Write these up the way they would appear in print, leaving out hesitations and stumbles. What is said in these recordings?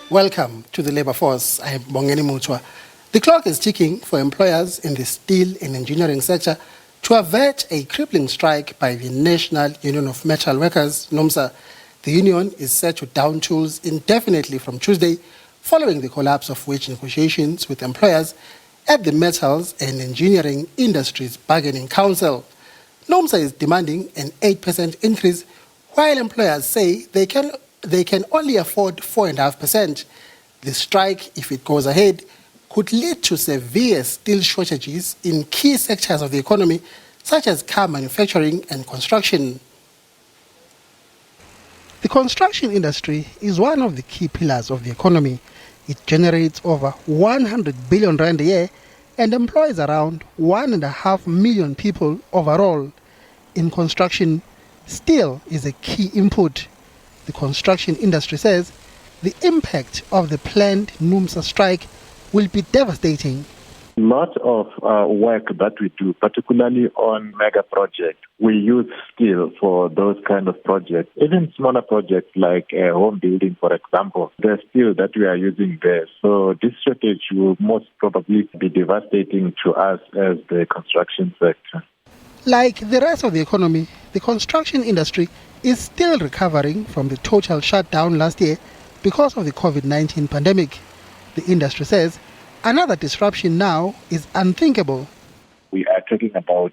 Welcome to the Labour Force. I'm Bongeni Mutwa. The clock is ticking for employers in the steel and engineering sector to avert a crippling strike by the National Union of Metalworkers, NUMSA. The union is set to down tools indefinitely from Tuesday, following the collapse of wage negotiations with employers at the Metals and Engineering Industries Bargaining Council. NUMSA is demanding an 8% increase, while employers say they can only afford 4.5%. The strike, if it goes ahead, could lead to severe steel shortages in key sectors of the economy, such as car manufacturing and construction. The construction industry is one of the key pillars of the economy. It generates over 100 billion rand a year and employs around 1.5 million people overall. In construction, steel is a key input. The construction industry says the impact of the planned NUMSA strike will be devastating. Lot of work that we do, particularly on mega projects, we use steel for those kind of projects. Even smaller projects like home building, for example, there's steel that we are using there. So this shortage will most probably be devastating to us as the construction sector. Like the rest of the economy, the construction industry is still recovering from the total shutdown last year because of the COVID-19 pandemic. The industry says another disruption now is unthinkable. We are talking about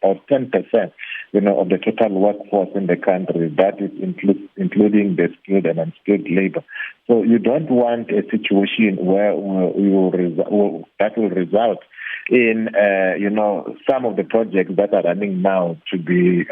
10%, of the total workforce in the country. That is including the skilled and unskilled labor. So you don't want a situation where that will result in, some of the projects that are running now to be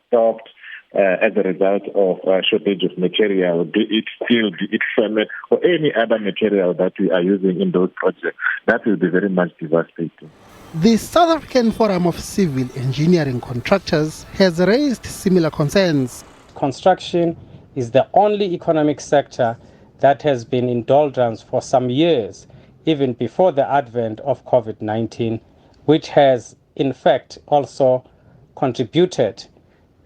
stopped as a result of shortage of material, be it steel, be it cement, or any other material that we are using in those projects. That will be very much devastating. The South African Forum of Civil Engineering Contractors has raised similar concerns. Construction is the only economic sector that has been in doldrums for some years, even before the advent of COVID-19, which has in fact also contributed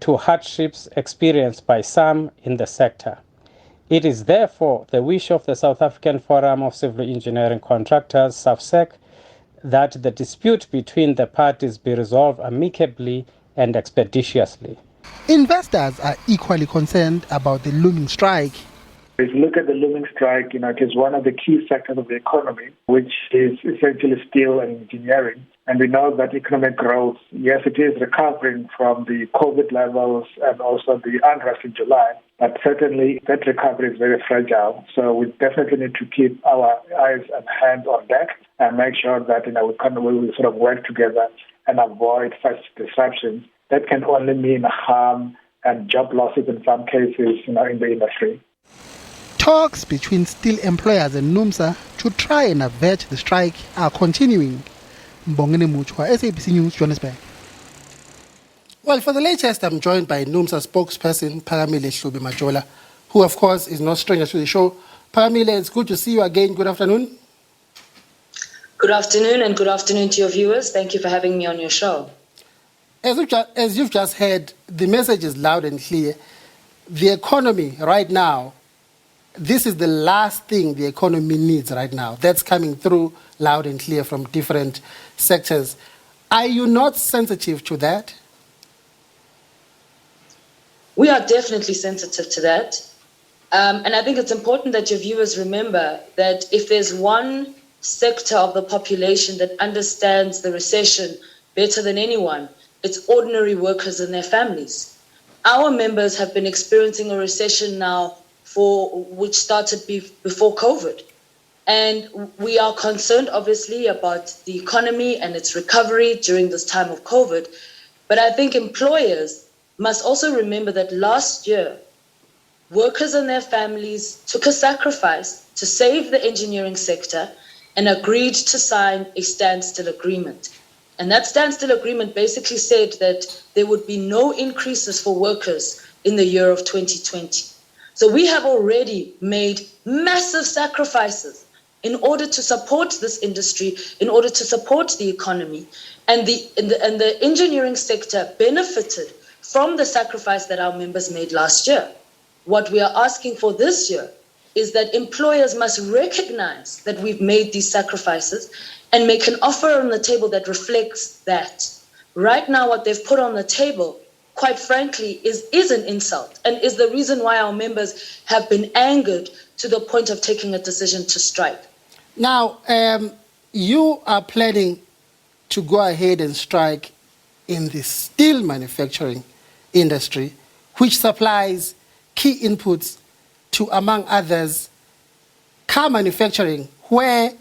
to hardships experienced by some in the sector. It is therefore the wish of the South African Forum of Civil Engineering Contractors, SABC, that the dispute between the parties be resolved amicably and expeditiously. Investors are equally concerned about the looming strike. If you look at the looming strike, it is one of the key sectors of the economy, which is essentially steel and engineering. And we know that economic growth, yes, it is recovering from the COVID levels and also the unrest in July, but certainly that recovery is very fragile. So we definitely need to keep our eyes and hands on deck and make sure that we will sort of work together and avoid such disruptions. That can only mean harm and job losses in some cases, in the industry. Talks between steel employers and NUMSA to try and avert the strike are continuing. Bongeni Mutwa, SABC News, Johannesburg. Well, for the latest, I'm joined by NUMSA spokesperson Phakamile Hlubi-Majola, who, of course, is no stranger to the show. Phakamile, it's good to see you again. Good afternoon. Good afternoon, and good afternoon to your viewers. Thank you for having me on your show. As you've just heard, the message is loud and clear. The economy right now, this is the last thing the economy needs right now. That's coming through loud and clear from different sectors. Are you not sensitive to that? We are definitely sensitive to that. And I think it's important that your viewers remember that if there's one sector of the population that understands the recession better than anyone, it's ordinary workers and their families. Our members have been experiencing a recession now which started before COVID. And we are concerned, obviously, about the economy and its recovery during this time of COVID. But I think employers must also remember that last year, workers and their families took a sacrifice to save the engineering sector and agreed to sign a standstill agreement. And that standstill agreement basically said that there would be no increases for workers in the year of 2020. So we have already made massive sacrifices in order to support this industry, in order to support the economy. And the engineering sector benefited from the sacrifice that our members made last year. What we are asking for this year is that employers must recognize that we've made these sacrifices and make an offer on the table that reflects that. Right now, what they've put on the table, quite frankly, is an insult and is the reason why our members have been angered to the point of taking a decision to strike. Now, you are planning to go ahead and strike in the steel manufacturing industry, which supplies key inputs to, among others, car manufacturing, where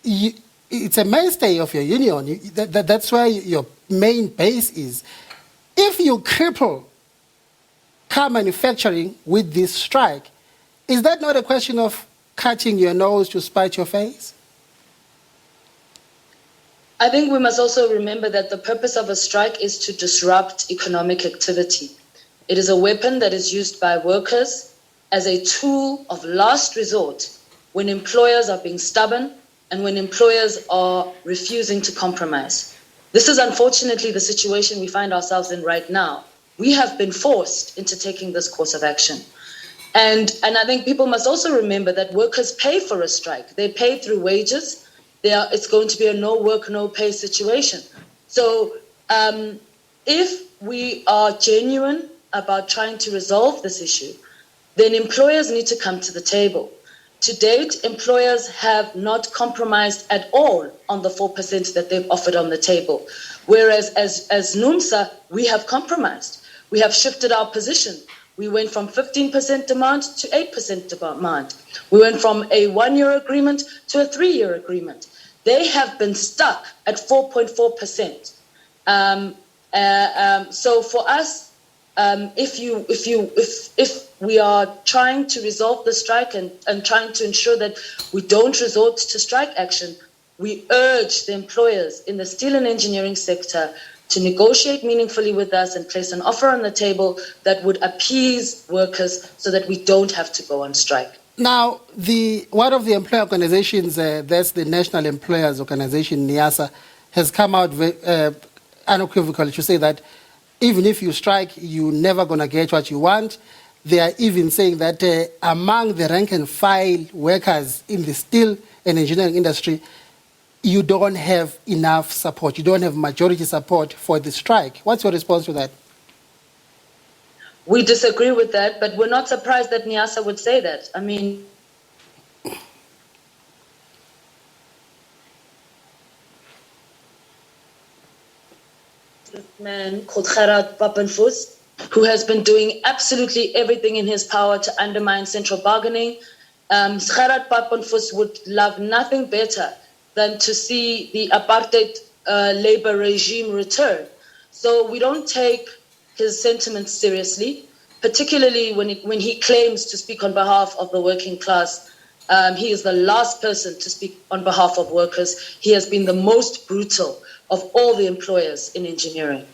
it's a mainstay of your union. That's where your main base is. If you cripple car manufacturing with this strike, is that not a question of cutting your nose to spite your face? I think we must also remember that the purpose of a strike is to disrupt economic activity. It is a weapon that is used by workers as a tool of last resort when employers are being stubborn and when employers are refusing to compromise. This is unfortunately the situation we find ourselves in right now. We have been forced into taking this course of action. And I think people must also remember that workers pay for a strike. They pay through wages. It's going to be a no work, no pay situation. So if we are genuine about trying to resolve this issue, then employers need to come to the table. To date, employers have not compromised at all on the 4% that they've offered on the table. Whereas as NUMSA, we have compromised. We have shifted our position. We went from 15% demand to 8% demand. We went from a 1-year agreement to a 3-year agreement. They have been stuck at 4.4%. So for us, if we are trying to resolve the strike and trying to ensure that we don't resort to strike action, we urge the employers in the steel and engineering sector to negotiate meaningfully with us and place an offer on the table that would appease workers so that we don't have to go on strike. Now, one of the employer organizations, that's the National Employers Organization, NIASA, has come out unequivocally to say that even if you strike, you're never going to get what you want. They are even saying that among the rank and file workers in the steel and engineering industry, you don't have enough support. You don't have majority support for the strike. What's your response to that? We disagree with that, but we're not surprised that NIASA would say that. I mean, this man called Gerard Papenfuss, who has been doing absolutely everything in his power to undermine central bargaining. Gerard Papenfuss would love nothing better than to see the apartheid labor regime return. So we don't take his sentiments seriously, particularly when he claims to speak on behalf of the working class. He is the last person to speak on behalf of workers. He has been the most brutal of all the employers in engineering.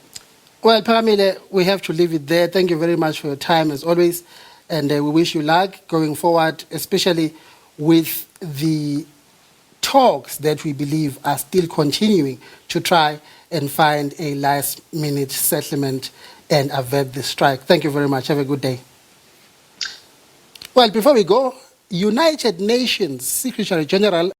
Well, Phakamile, we have to leave it there. Thank you very much for your time, as always, and we wish you luck going forward, especially with the talks that we believe are still continuing to try and find a last-minute settlement and avert the strike. Thank you very much. Have a good day. Well, before we go, United Nations Secretary General